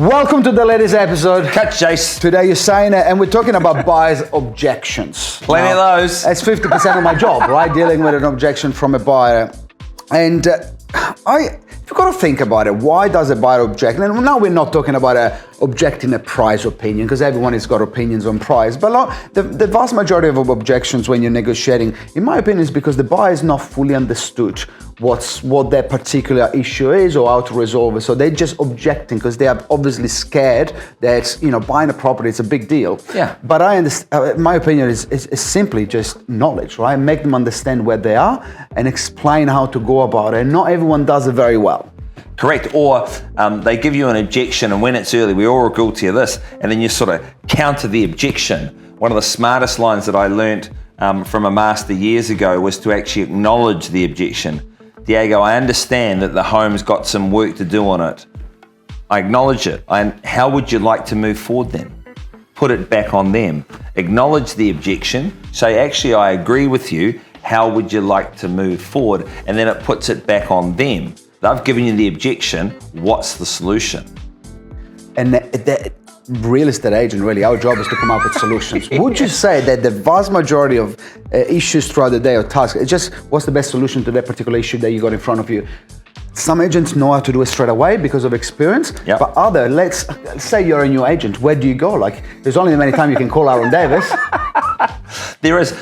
Welcome to the latest episode. Catch Jace. Today you're saying it, and we're talking about buyer's objections. Plenty of those. That's 50% of my job, right? Dealing with an objection from a buyer. And you've got to think about it. Why does a buyer object? And now we're not talking about objecting a price opinion, because everyone has got opinions on price. But the vast majority of objections when you're negotiating, in my opinion, is because the buyer is not fully understood what their particular issue is or how to resolve it. So they're just objecting because they are obviously scared that buying a property is a big deal. Yeah. But I understand. My opinion is simply just knowledge, right? Make them understand where they are and explain how to go about it. And not everyone does it very well. Correct. Or they give you an objection, and when it's early, we're all guilty of this, and then you sort of counter the objection. One of the smartest lines that I learnt from a master years ago was to actually acknowledge the objection. Diego, I understand that the home's got some work to do on it. I acknowledge it. How would you like to move forward then? Put it back on them. Acknowledge the objection. Say, actually, I agree with you. How would you like to move forward? And then it puts it back on them. They've given you the objection. What's the solution? And the real estate agent, really, our job is to come up with solutions. Would you say that the vast majority of issues throughout the day or tasks, it's just what's the best solution to that particular issue that you got in front of you? Some agents know how to do it straight away because of experience, Yep. but let's say you're a new agent. Where do you go? Like, there's only many times you can call Aaron Davis. There was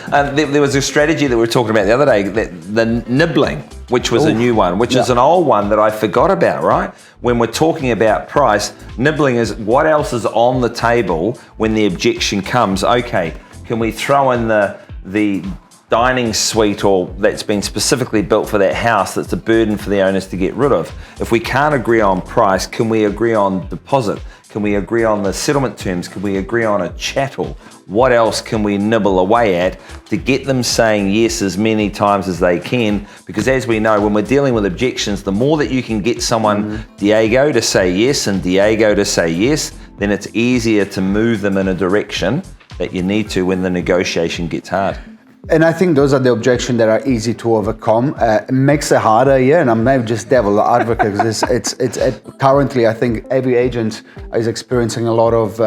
a strategy that we were talking about the other day, the nibbling, which was a new one, which is an old one that I forgot about, right? When we're talking about price, nibbling is what else is on the table when the objection comes. Okay, can we throw in the dining suite or that's been specifically built for that house that's a burden for the owners to get rid of? If we can't agree on price, can we agree on deposit? Can we agree on the settlement terms? Can we agree on a chattel? What else can we nibble away at to get them saying yes as many times as they can? Because as we know, when we're dealing with objections, the more that you can get someone, Diego, to say yes and Diego to say yes, then it's easier to move them in a direction that you need to when the negotiation gets hard. And I think those are the objections that are easy to overcome. It makes it harder, yeah. And I'm maybe just devil advocate because it's currently I think every agent is experiencing a lot of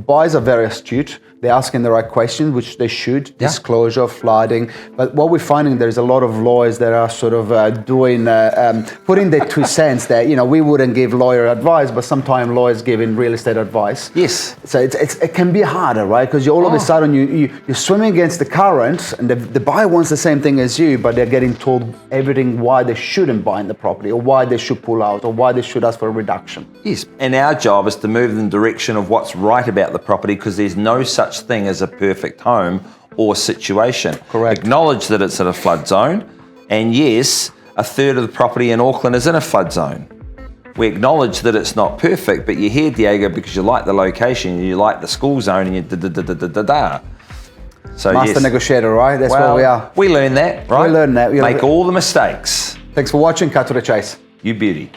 buyers are very astute. They're asking the right questions, which they should. Yeah. Disclosure, flooding. But what we're finding, there's a lot of lawyers that are sort of putting their 2 cents that we wouldn't give lawyer advice, but sometimes lawyers give in real estate advice. Yes. So it can be harder, right? Because all of a sudden you're swimming against the current, and the buyer wants the same thing as you, but they're getting told everything why they shouldn't buy in the property, or why they should pull out, or why they should ask for a reduction. Yes. And our job is to move them in the direction of what's right about the property, because there's no such thing as a perfect home or situation. Correct. Acknowledge that it's in a flood zone, and yes, a third of the property in Auckland is in a flood zone. We acknowledge that it's not perfect, but you're here, Diego, because you like the location, you like the school zone, and you da-da-da-da-da-da. So Master negotiator, right? That's what we are. We learn that, right? We learn that. Make all the mistakes. Thanks for watching. Cut to the chase. You beauty.